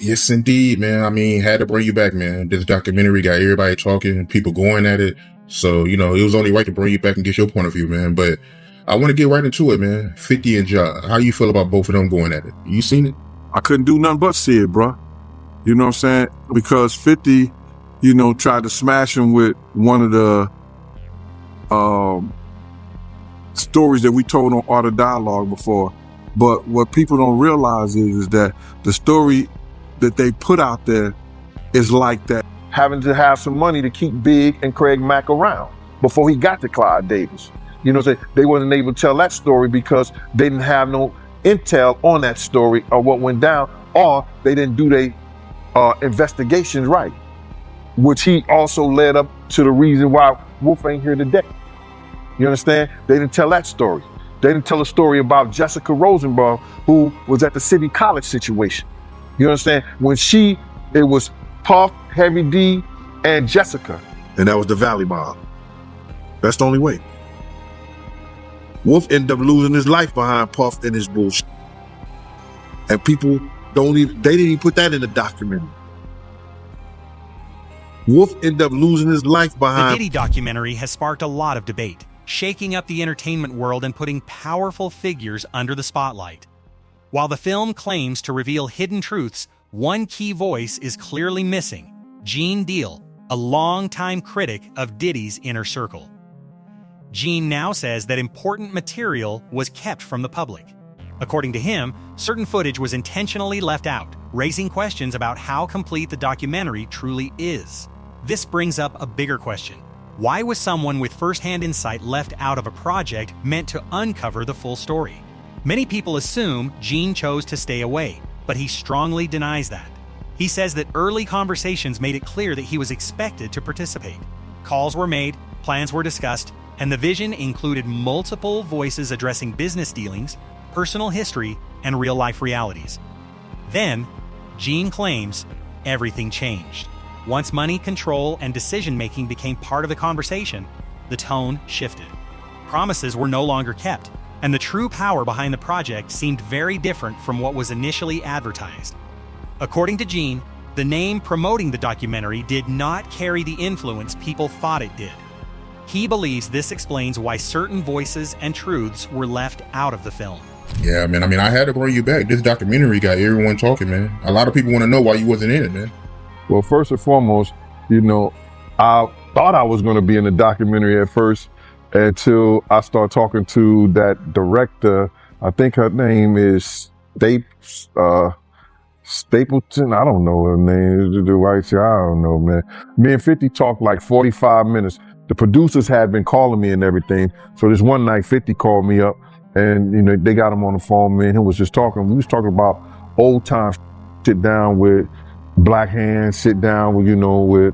Yes, indeed, man. I mean, had to bring you back, man. This documentary got everybody talking, people going at it. So, it was only right to bring you back and get your point of view, man. But I want to get right into it, man. 50 and Ja. How you feel about both of them going at it? You seen it? I couldn't do nothing but see it, bro. You know what I'm saying? Because 50, tried to smash him with one of the stories that we told on Art of Dialogue before. But what people don't realize is that the story that they put out there is like that. Having to have some money to keep Big and Craig Mack around before he got to Clyde Davis. You know what I'm saying? They wasn't able to tell that story because they didn't have no intel on that story or what went down, or they didn't do their investigations right, which he also led up to the reason why Wolf ain't here today. You understand? They didn't tell that story. They didn't tell a story about Jessica Rosenbaum, who was at the City College situation. You understand? When it was Puff, Heavy D, and Jessica. And that was the Valley Mob. That's the only way. Wolf ended up losing his life behind Puff and his bullshit. And people they didn't even put that in the documentary. Wolf ended up losing his life behind. The Diddy documentary has sparked a lot of debate, shaking up the entertainment world and putting powerful figures under the spotlight. While the film claims to reveal hidden truths, one key voice is clearly missing: Gene Deal, a longtime critic of Diddy's inner circle. Gene now says that important material was kept from the public. According to him, certain footage was intentionally left out, raising questions about how complete the documentary truly is. This brings up a bigger question. Why was someone with first-hand insight left out of a project meant to uncover the full story? Many people assume Gene chose to stay away, but he strongly denies that. He says that early conversations made it clear that he was expected to participate. Calls were made, plans were discussed, and the vision included multiple voices addressing business dealings, personal history, and real-life realities. Then, Gene claims everything changed. Once money, control, and decision-making became part of the conversation, the tone shifted. Promises were no longer kept, and the true power behind the project seemed very different from what was initially advertised. According to Gene, the name promoting the documentary did not carry the influence people thought it did. He believes this explains why certain voices and truths were left out of the film. Yeah, man. I mean, I had to bring you back. This documentary got everyone talking, man. A lot of people want to know why you wasn't in it, man. Well, first and foremost, I thought I was going to be in the documentary at first until I started talking to that director. I think her name is Stapleton. I don't know her name. The white chick, I don't know, man. Me and 50 talked like 45 minutes. The producers had been calling me and everything. So this one night, 50 called me up and, they got him on the phone. Me and him was just talking. We was talking about old times, sit down with Black Hands, sit down with,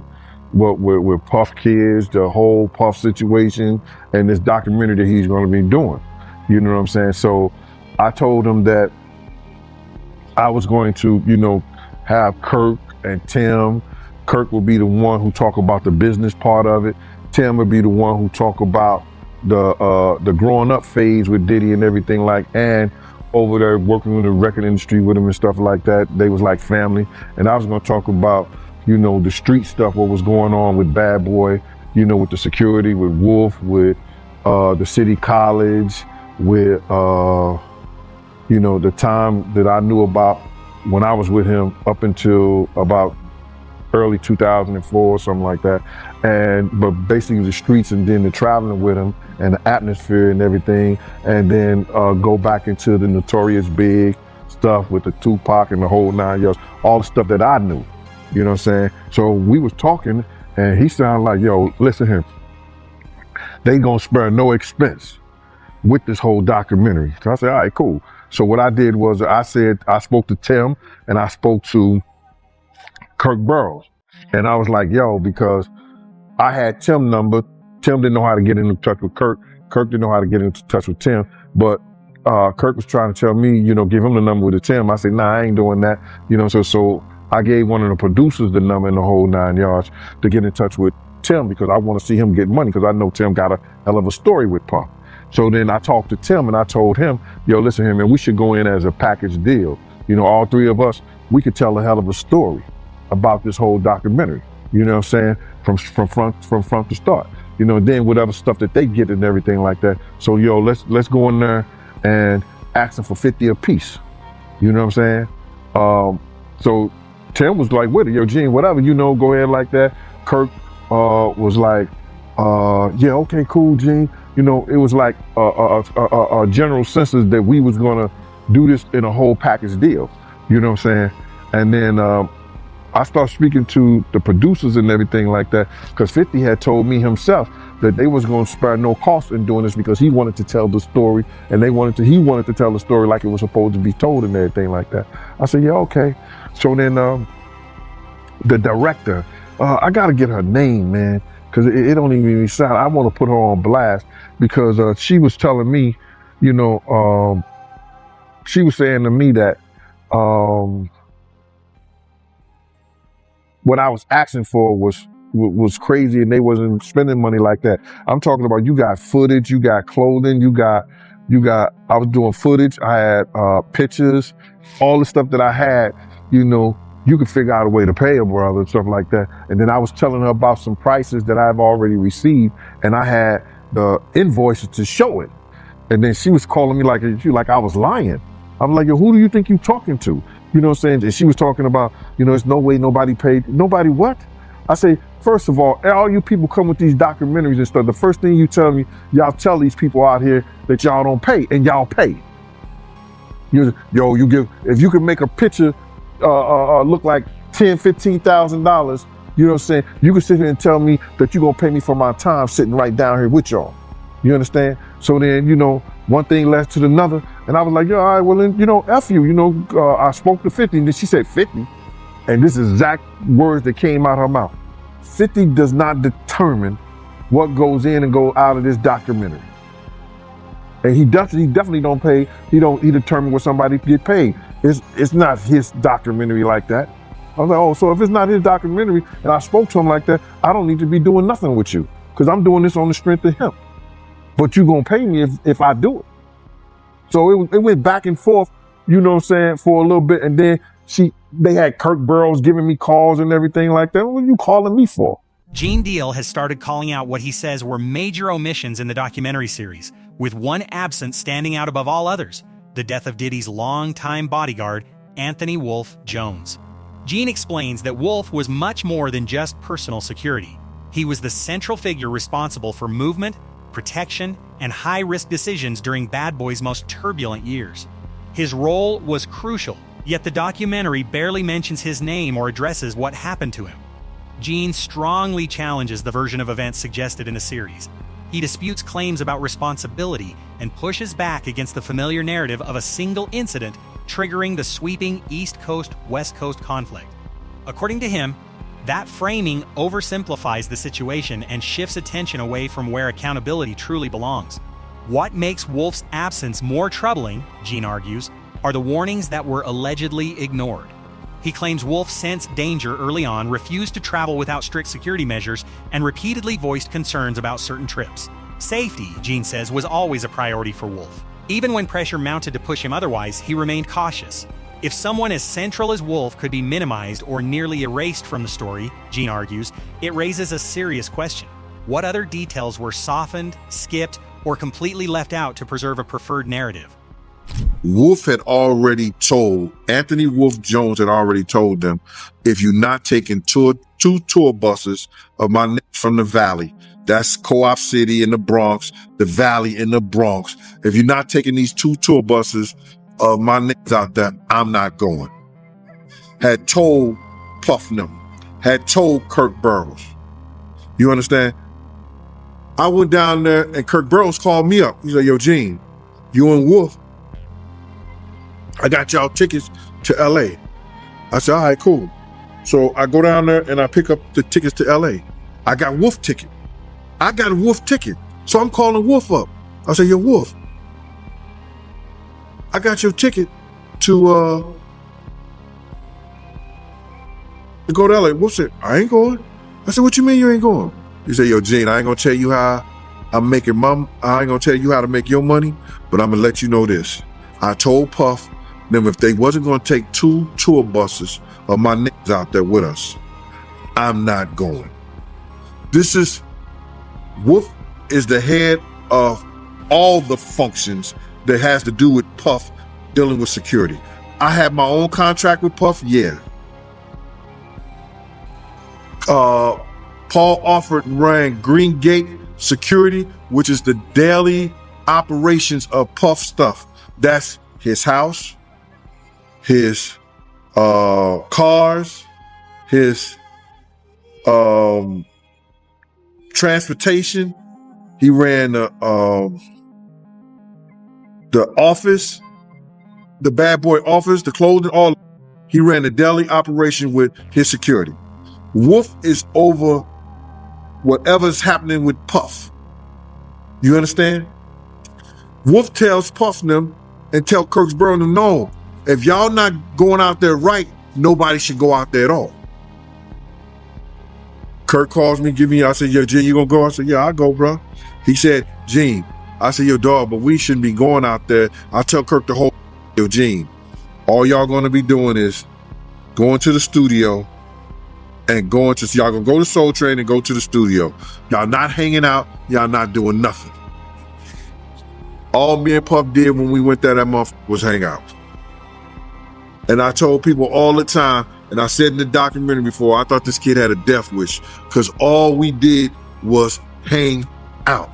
with Puff Kids, the whole Puff situation, and this documentary that he's going to be doing. You know what I'm saying? So I told him that I was going to, have Kirk and Tim. Kirk will be the one who talk about the business part of it. Tim would be the one who talk about the growing up phase with Diddy and everything and over there working in the record industry with him and stuff like that. They was like family. And I was gonna talk about, the street stuff, what was going on with Bad Boy, with the security, with Wolf, with the City College, with, the time that I knew about when I was with him up until about early 2004 or something like that. But basically the streets and then the traveling with him and the atmosphere and everything. And then go back into the Notorious Big stuff with the Tupac and the whole 9 yards, all the stuff that I knew, you know what I'm saying? So we was talking and he sounded like, yo, listen to him. They gonna spare no expense with this whole documentary. So I said, all right, cool. So what I did was I spoke to Tim and I spoke to Kirk Burroughs. And I was like, yo, because I had Tim's number. Tim didn't know how to get into touch with Kirk. Kirk didn't know how to get into touch with Tim. But Kirk was trying to tell me, give him the number with the Tim. I said, nah, I ain't doing that. So I gave one of the producers the number in the whole 9 yards to get in touch with Tim because I want to see him get money because I know Tim got a hell of a story with Puff. So then I talked to Tim and I told him, yo, listen here, man, we should go in as a package deal. All three of us we could tell a hell of a story about this whole documentary. You know what I'm saying? From front to start. You know, then whatever stuff that they get and everything like that. So let's go in there and ask them for 50 a piece. You know what I'm saying? So Tim was like, with it, yo, Gene, whatever, go ahead like that. Kirk was like, yeah, okay, cool, Gene. It was like a general census that we was gonna do this in a whole package deal. You know what I'm saying? And then I started speaking to the producers and everything like that, because 50 had told me himself that they was going to spare no cost in doing this because he wanted to tell the story, and he wanted to tell the story like it was supposed to be told and everything like that. I said, yeah, okay. So then the director, I got to get her name, man, because it don't even sound, I want to put her on blast because she was telling me, she was saying to me that what I was asking for was crazy, and they wasn't spending money like that. I'm talking about, you got footage, you got clothing, you got, I was doing footage, I had pictures, all the stuff that I had, you could figure out a way to pay a brother and stuff like that. And then I was telling her about some prices that I've already received, and I had the invoices to show it. And then she was calling me like I was lying. I'm like, yo, who do you think you're talking to? You know what I'm saying? And she was talking about, there's no way nobody paid. Nobody what? I say, first of all you people come with these documentaries and stuff, the first thing you tell me, y'all tell these people out here that y'all don't pay, and y'all pay. If you can make a picture look like $10,000, $15,000, you know what I'm saying? You can sit here and tell me that you're gonna pay me for my time sitting right down here with y'all. You understand? So then, one thing led to another, and I was like, all right, well then, F you, I spoke to 50, and then she said 50, and this is exact words that came out her mouth. 50 does not determine what goes in and go out of this documentary. And he definitely don't pay, he determine what somebody get paid. It's not his documentary like that. I was like, oh, so if it's not his documentary, and I spoke to him like that, I don't need to be doing nothing with you, because I'm doing this on the strength of him. But you gonna pay me if I do it. So it went back and forth, you know what I'm saying, for a little bit, and then they had Kirk Burrows giving me calls and everything like that. What are you calling me for? Gene Deal has started calling out what he says were major omissions in the documentary series, with one absence standing out above all others: the death of Diddy's longtime bodyguard, Anthony Wolf Jones. Gene explains that Wolf was much more than just personal security. He was the central figure responsible for movement, protection, and high-risk decisions during Bad Boy's most turbulent years. His role was crucial, yet the documentary barely mentions his name or addresses what happened to him. Gene strongly challenges the version of events suggested in the series. He disputes claims about responsibility and pushes back against the familiar narrative of a single incident triggering the sweeping East Coast-West Coast conflict. According to him, that framing oversimplifies the situation and shifts attention away from where accountability truly belongs. What makes Wolf's absence more troubling, Gene argues, are the warnings that were allegedly ignored. He claims Wolf sensed danger early on, refused to travel without strict security measures, and repeatedly voiced concerns about certain trips. Safety, Gene says, was always a priority for Wolf. Even when pressure mounted to push him otherwise, he remained cautious. If someone as central as Wolf could be minimized or nearly erased from the story, Gene argues, it raises a serious question. What other details were softened, skipped, or completely left out to preserve a preferred narrative? Wolf had already told, Anthony Wolf Jones had already told them, if you're not taking two tour buses of my niggas from the Valley, that's Co-op City in the Bronx, the Valley in the Bronx, if you're not taking these 2 tour buses of my niggas out there, I'm not going. Had told Puffnum, had told Kirk Burrows. You understand? I went down there and Kirk Burrows called me up. He's like, yo, Gene, you and Wolf, I got y'all tickets to LA. I said, all right, cool. So I go down there and I pick up the tickets to LA. I got Wolf ticket. I got a Wolf ticket. So I'm calling Wolf up. I said, yo, Wolf, I got your ticket to go to LA. Wolf said, I ain't going. I said, what you mean you ain't going? He said, yo, Gene, I ain't gonna tell you how I'm making I ain't gonna tell you how to make your money, but I'm gonna let you know this. I told Puff them if they wasn't going to take 2 tour buses of my niggas out there with us, I'm not going. Wolf is the head of all the functions that has to do with Puff dealing with security. I had my own contract with Puff, yeah. Paul Alford ran Green Gate Security, which is the daily operations of Puff stuff. That's his house, his cars, his transportation. He ran the office, the bad boy office, the clothing, all. He ran the daily operation with his security. Wolf is over whatever's happening with Puff. You understand? Wolf tells Puff them and tell Kirksboro them, no, if y'all not going out there right, nobody should go out there at all. Kirk calls me, I said, yo, Gene, you gonna go? I said, yeah, I'll go, bro. He said, Gene, I said, yo, dog, but we shouldn't be going out there. I tell Kirk the whole, yo, Gene, all y'all gonna be doing is going to the studio and y'all gonna go to Soul Train and go to the studio. Y'all not hanging out, y'all not doing nothing. All me and Puff did when we went there that month was hang out. And I told people all the time, and I said in the documentary before, I thought this kid had a death wish because all we did was hang out.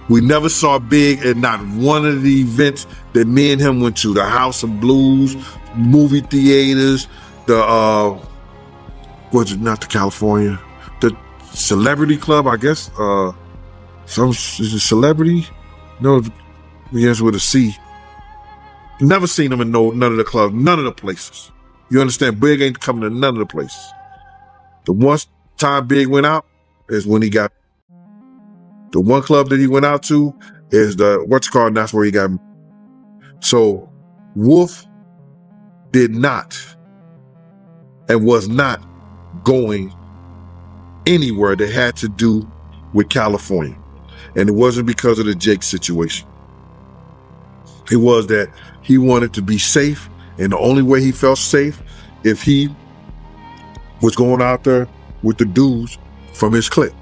We never saw Big at not one of the events that me and him went to, the House of Blues, movie theaters, not the California, the Celebrity Club, I guess. Is it Celebrity? No, begins with a C. Never seen him in none of the clubs, none of the places. You understand? Big ain't coming to none of the places. The one time Big went out is when he got. The one club that he went out to is and that's where he got. So Wolf did not and was not going anywhere that had to do with California. And it wasn't because of the Jake situation. It was that he wanted to be safe, and the only way he felt safe if he was going out there with the dudes from his clique.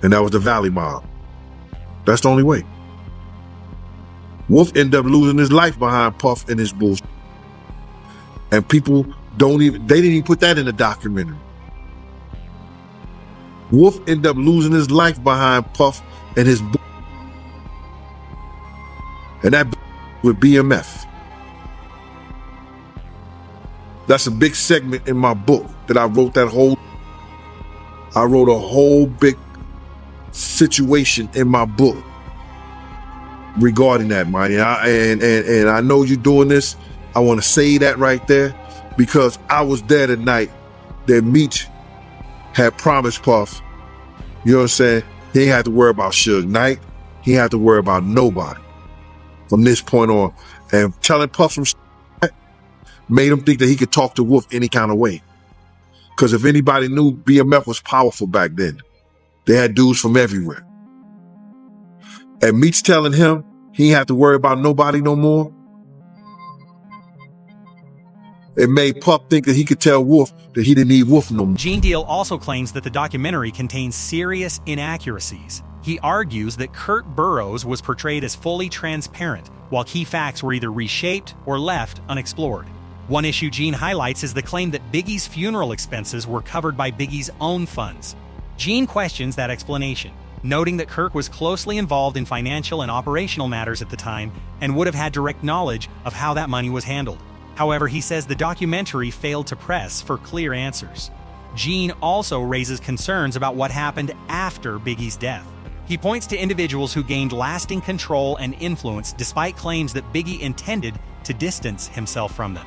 And that was the Valley Mob. That's the only way. Wolf ended up losing his life behind Puff and his bullshit. And people they didn't even put that in the documentary. Wolf ended up losing his life behind Puff and his and that with BMF. That's a big segment in my book that I wrote I wrote a whole big situation in my book regarding that, man. And I know you're doing this. I want to say that right there because I was there the night that Meech had promised Puff, you know what I'm saying? He ain't had to worry about Suge Knight. He ain't had to worry about nobody from this point on. And telling Puff some shit made him think that he could talk to Wolf any kind of way. Because if anybody knew, BMF was powerful back then. They had dudes from everywhere. And Meech telling him he ain't have to worry about nobody no more. It made Puff think that he could tell Wolf that he didn't need Wolf no more. Gene Deal also claims that the documentary contains serious inaccuracies. He argues that Kurt Burrows was portrayed as fully transparent, while key facts were either reshaped or left unexplored. One issue Gene highlights is the claim that Biggie's funeral expenses were covered by Biggie's own funds. Gene questions that explanation, noting that Kirk was closely involved in financial and operational matters at the time and would have had direct knowledge of how that money was handled. However, he says the documentary failed to press for clear answers. Gene also raises concerns about what happened after Biggie's death. He points to individuals who gained lasting control and influence despite claims that Biggie intended to distance himself from them.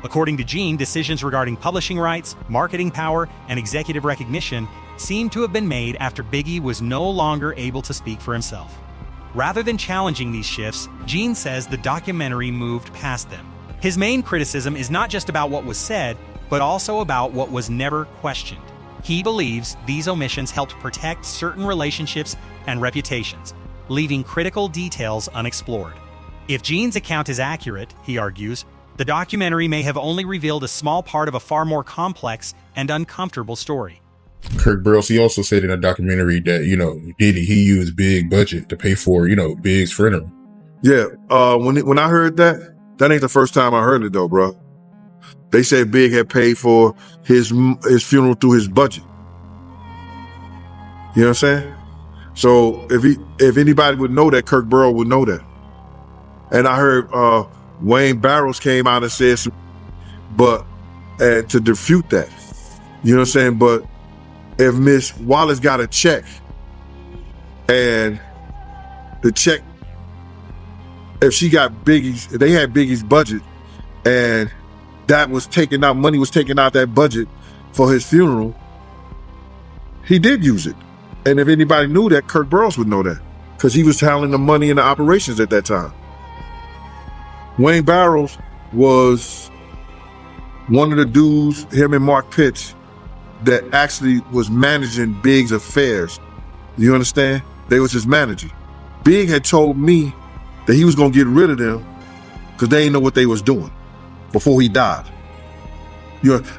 According to Gene, decisions regarding publishing rights, marketing power, and executive recognition seem to have been made after Biggie was no longer able to speak for himself. Rather than challenging these shifts, Gene says the documentary moved past them. His main criticism is not just about what was said, but also about what was never questioned. He believes these omissions helped protect certain relationships and reputations, leaving critical details unexplored. If Gene's account is accurate, he argues, the documentary may have only revealed a small part of a far more complex and uncomfortable story. Kirk Burrows, he also said in a documentary that, Diddy, he used Big budget to pay for, Big's funeral. Yeah, when I heard that ain't the first time I heard it though, bro. They said Big had paid for his funeral through his budget. You know what I'm saying? So if anybody would know that, Kirk Burrows would know that. And I heard Wayne Barrows came out and said some, but to refute that. You know what I'm saying? But if Miss Wallace got a check and the check, if she got they had Biggie's budget and that was taken out, money was taken out that budget for his funeral, he did use it. And if anybody knew that, Kirk Burrows would know that because he was handling the money and the operations at that time. Wayne Barrows was one of the dudes, him and Mark Pitts, that actually was managing Big's affairs. You understand? They was his manager. Big had told me that he was gonna get rid of them because they didn't know what they was doing before he died.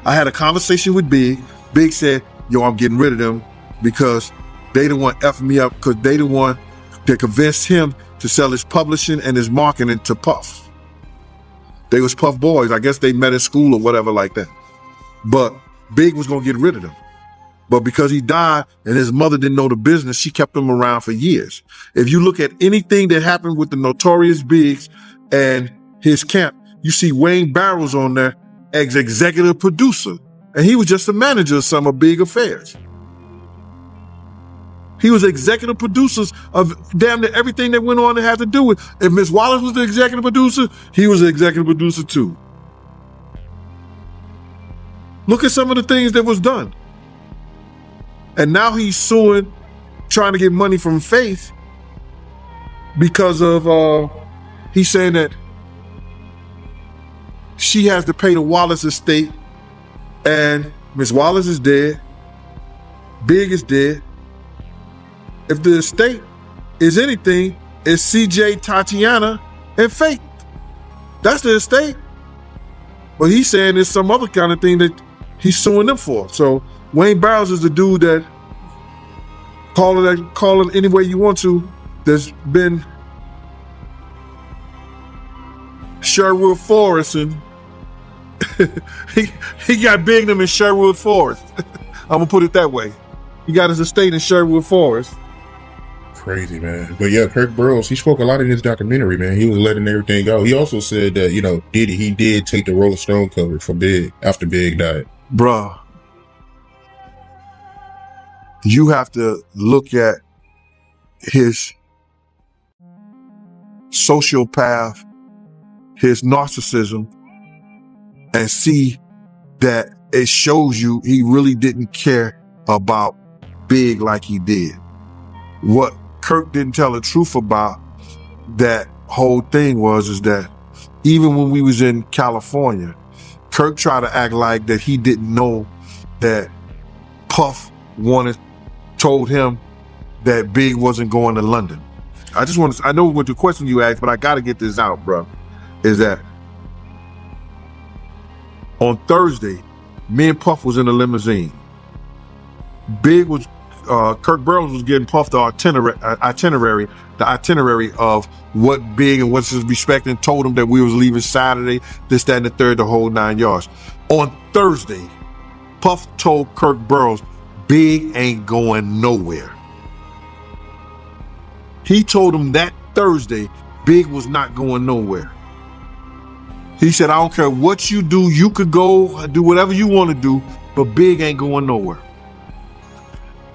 I had a conversation with Big. Big said, I'm getting rid of them because they the one effing me up because they the one that convinced him to sell his publishing and his marketing to Puff. They was Puff boys. I guess they met in school or whatever like that. But Big was gonna get rid of them. But because he died and his mother didn't know the business, she kept him around for years. If you look at anything that happened with the Notorious Biggs and his camp, you see Wayne Barrows on there as executive producer. And he was just a manager of some of Big affairs. He was executive producers of damn near everything that went on that had to do with. If Miss Wallace was the executive producer, he was the executive producer too. Look at some of the things that was done. And now he's suing, trying to get money from Faith because of, he's saying that she has to pay the Wallace estate and Miss Wallace is dead, Big is dead. If the estate is anything, it's CJ, Tatiana, and Faith. That's the estate. But he's saying it's some other kind of thing that he's suing them for. So Wayne Barrows is the dude that call it any way you want to. There's been Sherwood Forest and he got big them in Sherwood Forest. I'm gonna put it that way. He got his estate in Sherwood Forest. Crazy, man. But yeah, Kirk Burrows, he spoke a lot in his documentary, man. He was letting everything go. He also said that, Diddy, he did take the Rolling Stone cover for Big after Big died. Bruh, you have to look at his sociopath, his narcissism, and see that it shows you he really didn't care about Big like he did. What Kirk didn't tell the truth about that whole thing is that even when we was in California, Kirk tried to act like that he didn't know that Puff told him that Big wasn't going to London. I know what the question you asked, but I got to get this out, bro, is that on Thursday, me and Puff was in a limousine. Kirk Burrows was getting Puff the itinerary of what Big and what's his respect, and told him that we was leaving Saturday, this, that, and the third, the whole 9 yards. On Thursday, Puff told Kirk Burrows, Big ain't going nowhere. He told him that Thursday, Big was not going nowhere. He said, I don't care what you do, you could go do whatever you want to do, but Big ain't going nowhere.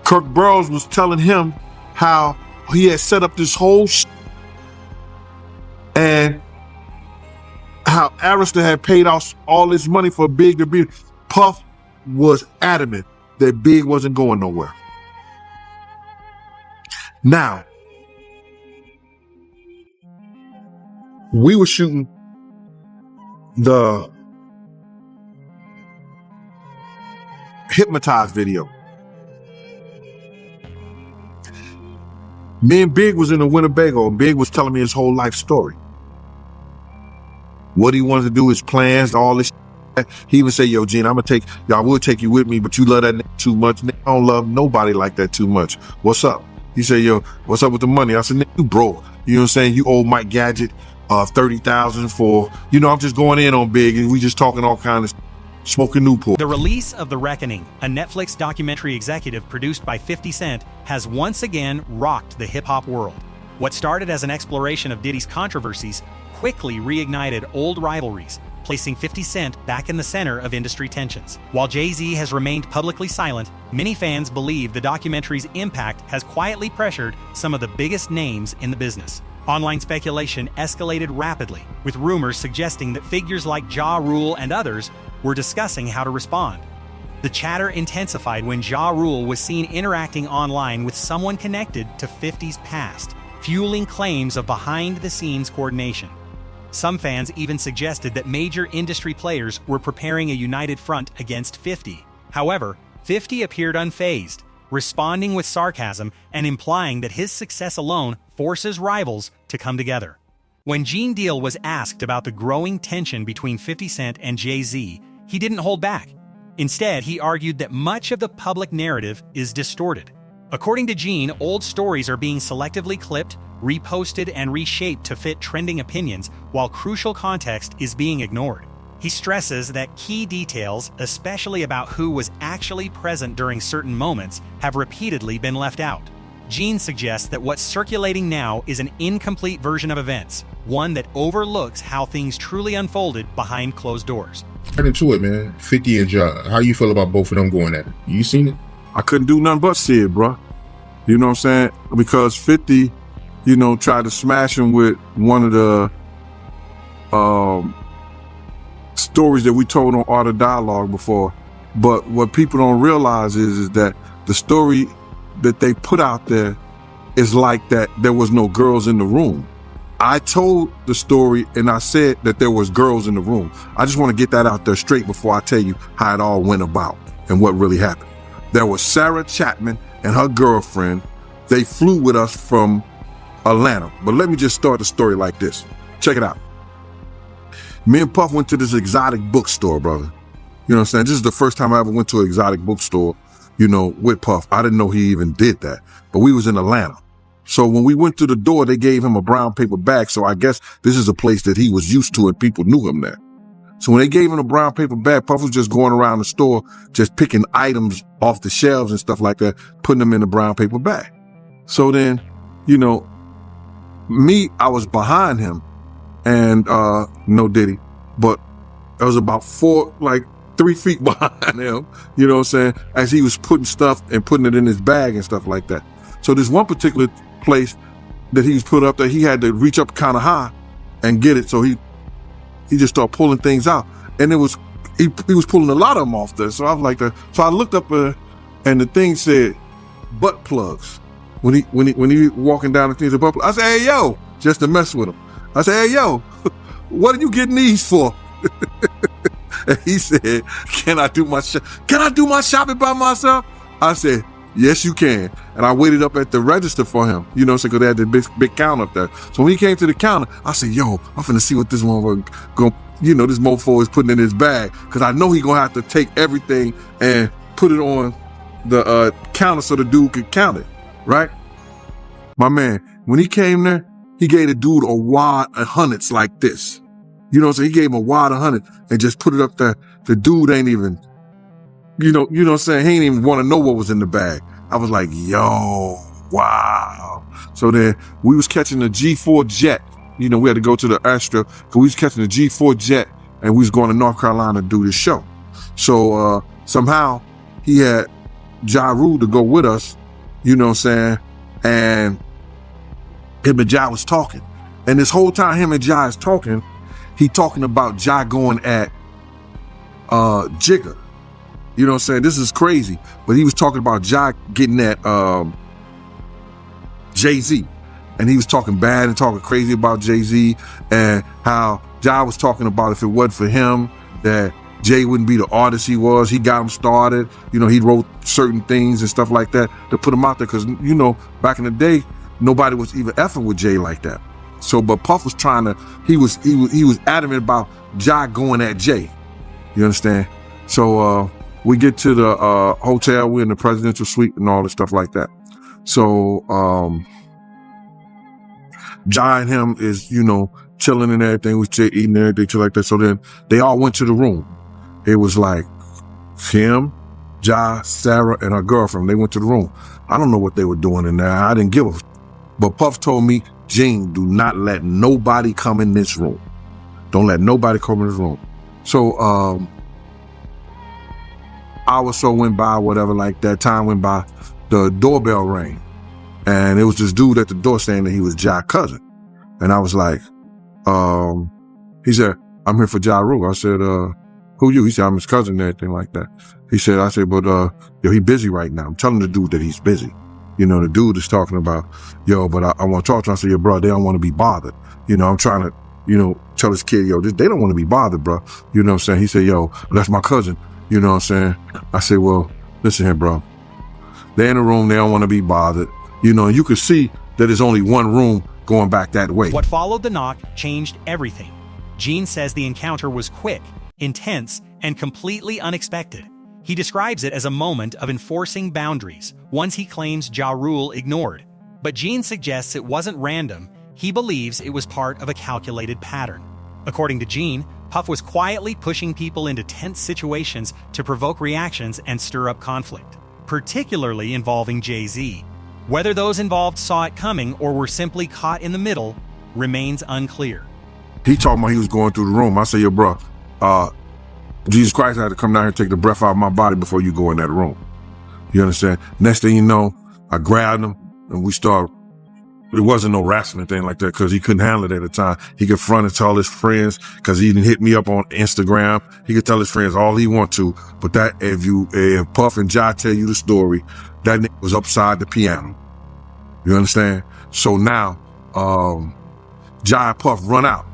Kirk Burrows was telling him how he had set up this whole and how Arista had paid out all this money for Big to be. Puff was adamant that Big wasn't going nowhere. Now, we were shooting the Hypnotized video. Me and Big was in a Winnebago, and Big was telling me his whole life story. what he wanted to do, his plans, all this shit. He even say, yo, Gene, I will take you with me, but you love that nigga too much. Nigga, I don't love nobody like that too much. What's up? He said, yo, what's up with the money? I said, nigga, you broke. You know what I'm saying? You owe Mike Gadget 30,000 for, I'm just going in on big and we just talking all kinds of smoking Newport. The release of The Reckoning, a Netflix documentary executive produced by 50 Cent, has once again rocked the hip-hop world. What started as an exploration of Diddy's controversies quickly reignited old rivalries, placing 50 Cent back in the center of industry tensions. While Jay-Z has remained publicly silent, many fans believe the documentary's impact has quietly pressured some of the biggest names in the business. Online speculation escalated rapidly, with rumors suggesting that figures like Ja Rule and others were discussing how to respond. The chatter intensified when Ja Rule was seen interacting online with someone connected to 50's past, fueling claims of behind-the-scenes coordination. Some fans even suggested that major industry players were preparing a united front against 50. However, 50 appeared unfazed, responding with sarcasm and implying that his success alone forces rivals to come together. When Gene Deal was asked about the growing tension between 50 Cent and Jay-Z, he didn't hold back. Instead, he argued that much of the public narrative is distorted. According to Gene, old stories are being selectively clipped, reposted, and reshaped to fit trending opinions, while crucial context is being ignored. He stresses that key details, especially about who was actually present during certain moments, have repeatedly been left out. Gene suggests that what's circulating now is an incomplete version of events, one that overlooks how things truly unfolded behind closed doors. Right into it, man. 50 and Ja. How you feel about both of them going at it? You seen it? I couldn't do nothing but see it, bro. You know what I'm saying? Because 50, tried to smash him with one of the stories that we told on Art of Dialogue before. But what people don't realize is that the story that they put out there is like that there was no girls in the room. I told the story and I said that there was girls in the room. I just want to get that out there straight before I tell you how it all went about and what really happened. There was Sarah Chapman and her girlfriend. They flew with us from Atlanta. But let me just start the story like this. Check it out. Me and Puff went to this exotic bookstore, brother. You know what I'm saying? This is the first time I ever went to an exotic bookstore, with Puff. I didn't know he even did that. But we was in Atlanta. So when we went to the door, they gave him a brown paper bag. So I guess this is a place that he was used to and people knew him there. So when they gave him a brown paper bag, Puff was just going around the store, just picking items off the shelves and stuff like that, putting them in the brown paper bag. So then, me, I was behind him and, no Diddy, but I was about 3 feet behind him, you know what I'm saying? As he was putting stuff and putting it in his bag and stuff like that. So this one particular place that he was put up there, he had to reach up kind of high and get it. So he just started pulling things out, and he was pulling a lot of them off there. So I was like, so I looked up and the thing said butt plugs. When he walking down the things, butt plugs. I said, hey yo, just to mess with him. I said, hey yo, what are you getting these for? And he said, can I do my shopping by myself? I said, yes, you can. And I waited up at the register for him, so because they had the big counter up there. So when he came to the counter, I said, yo, I'm finna see what this one this mofo is putting in his bag. Cause I know he gonna have to take everything and put it on the counter so the dude could count it, right? My man, when he came there, he gave the dude a wad of hundreds like this. So he gave him a wad of hundreds and just put it up there. The dude ain't even, you know what I'm saying? He ain't even want to know what was in the bag. I was like, yo, wow. So then we was catching the G4 jet. We had to go to the Astra because we was catching the G4 jet and we was going to North Carolina to do this show. So somehow he had Ja Rule to go with us, you know what I'm saying? And him and Ja was talking. And this whole time him and Ja is talking, he talking about Ja going at Jigga. You know what I'm saying? This is crazy. But he was talking about Ja getting at Jay-Z. And he was talking bad and talking crazy about Jay-Z and how Ja was talking about if it wasn't for him, that Jay wouldn't be the artist he was. He got him started. He wrote certain things and stuff like that to put him out there because, back in the day, nobody was even effing with Jay like that. So, but Puff was trying to, he was adamant about Ja going at Jay. You understand? So, we get to the hotel, we're in the presidential suite and all this stuff like that. So, Ja and him is, you know, chilling and everything, we eating everything, shit like that. So then they all went to the room. It was like him, Ja, Sarah, and her girlfriend. They went to the room. I don't know what they were doing in there. I didn't give a but Puff told me, Gene, do not let nobody come in this room. Don't let nobody come in this room. So, hour or so went by, whatever, like that time went by, the doorbell rang. And it was this dude at the door saying that he was Ja's cousin. And I was like, he said, I'm here for Ja Rule. I said, who you? He said, I'm his cousin and everything like that. He said, I said, but, yo, he busy right now. I'm telling the dude that he's busy. You know, the dude is talking about, yo, but I want to talk to him. I said, yo, bro, they don't want to be bothered. You know, I'm trying to, you know, tell this kid, yo, they don't want to be bothered, bro. You know what I'm saying? He said, yo, that's my cousin. You know what I'm saying? I said, well, listen here, bro. They're in a room. They don't want to be bothered. You know, and you could see that there's only one room going back that way. What followed the knock changed everything. Gene says the encounter was quick, intense, and completely unexpected. He describes it as a moment of enforcing boundaries, ones he claims Ja Rule ignored. But Gene suggests it wasn't random. He believes it was part of a calculated pattern. According to Gene, Puff was quietly pushing people into tense situations to provoke reactions and stir up conflict, particularly involving Jay-Z. Whether those involved saw it coming or were simply caught in the middle remains unclear. He talking about he was going through the room. I said, yo, bro, Jesus Christ had to come down here and take the breath out of my body before you go in that room. You understand? Next thing you know, I grabbed him and we started. It wasn't no wrestling thing like that because he couldn't handle it at the time. He could front and tell his friends because he didn't hit me up on Instagram. He could tell his friends all he want to. But that if Puff and Ja tell you the story, that nigga was upside the piano. You understand? So now, Ja and Puff run out.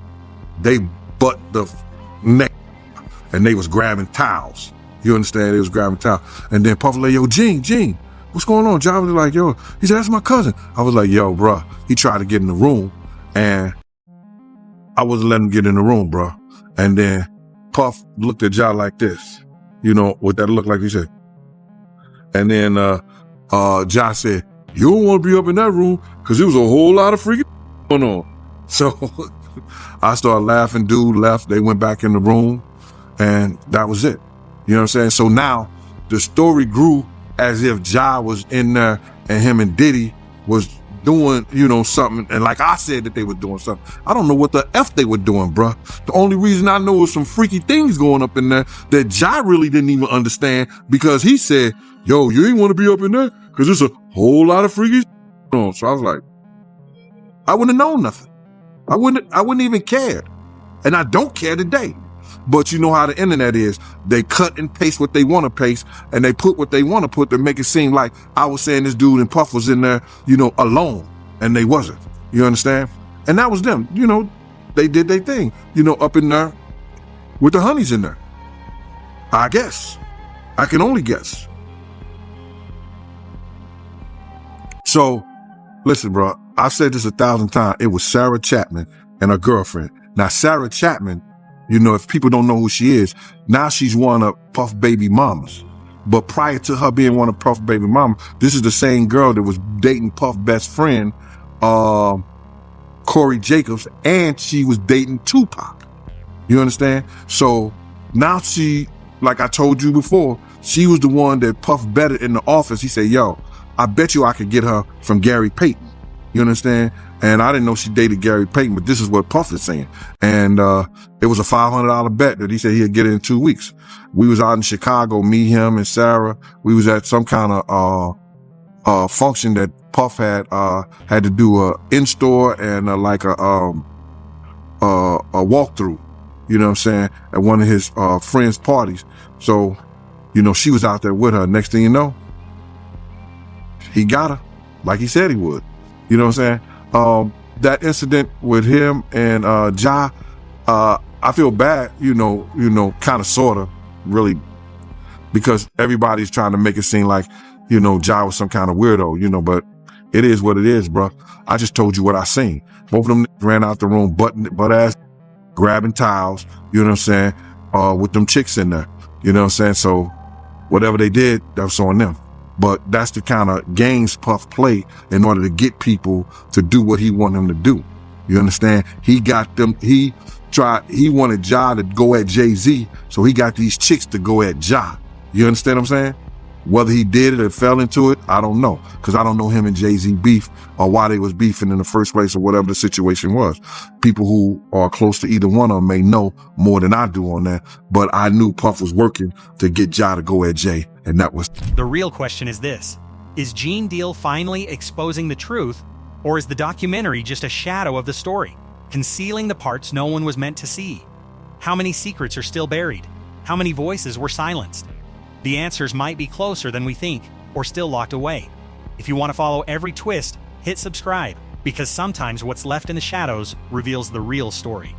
They butt the neck and they was grabbing towels. You understand? They was grabbing towels. And then Puff was like, yo, Gene, what's going on? Ja was like, yo, he said, that's my cousin. I was like, yo, bro, he tried to get in the room and I wasn't letting him get in the room, bro. And then Puff looked at Ja like this, you know, what that looked like, he said. And then Ja said, you don't want to be up in that room because there was a whole lot of freaking going on. So I started laughing, dude left, they went back in the room and that was it. You know what I'm saying? So now the story grew as if Ja was in there and him and Diddy was doing, you know, something. And like I said that they were doing something. I don't know what the F they were doing, bruh. The only reason I know was some freaky things going up in there that Ja really didn't even understand because he said, yo, you ain't want to be up in there because there's a whole lot of freaky on. So I was like, I wouldn't have known nothing. I wouldn't even care. And I don't care today. But you know how the internet is. They cut and paste what they want to paste and they put what they want to put to make it seem like I was saying this dude and Puff was in there, you know, alone. And they wasn't. You understand? And that was them. You know, they did their thing, you know, up in there with the honeys in there. I guess. I can only guess. So, listen, bro, I've said this 1,000 times. It was Sarah Chapman and her girlfriend. Now, Sarah Chapman, you know, if people don't know who she is, now she's one of Puff baby mamas. But prior to her being one of Puff baby mama, this is the same girl that was dating Puff best friend, Corey Jacobs, and she was dating Tupac. You understand? So now she, like I told you before, she was the one that Puff betted in the office. He said, yo, I bet you I could get her from Gary Payton. You understand? And I didn't know she dated Gary Payton, but this is what Puff is saying. And it was a $500 bet that he said he'd get it in 2 weeks. We was out in Chicago, me, him, and Sarah. We was at some kind of function that Puff had to do a in-store and like a walkthrough. You know what I'm saying? At one of his friends' parties. So, you know, she was out there with her. Next thing you know, he got her like he said he would. You know what I'm saying? That incident with him and Ja, I feel bad, you know, kind of, sort of, really, because everybody's trying to make it seem like, you know, Ja was some kind of weirdo, you know, but it is what it is, bro. I just told you what I seen. Both of them ran out the room butt ass, grabbing towels, you know what I'm saying, with them chicks in there, you know what I'm saying? So whatever they did, that was on them. But that's the kind of games Puff played in order to get people to do what he wanted them to do. You understand? He got them, he wanted Ja to go at Jay-Z, so he got these chicks to go at Ja. You understand what I'm saying? Whether he did it or fell into it, I don't know. Because I don't know him and Jay-Z beef or why they was beefing in the first place or whatever the situation was. People who are close to either one of them may know more than I do on that. But I knew Puff was working to get Ja to go at Jay. And that was... The real question is this. Is Gene Deal finally exposing the truth, or is the documentary just a shadow of the story, concealing the parts no one was meant to see? How many secrets are still buried? How many voices were silenced? The answers might be closer than we think, or still locked away. If you want to follow every twist, hit subscribe, because sometimes what's left in the shadows reveals the real story.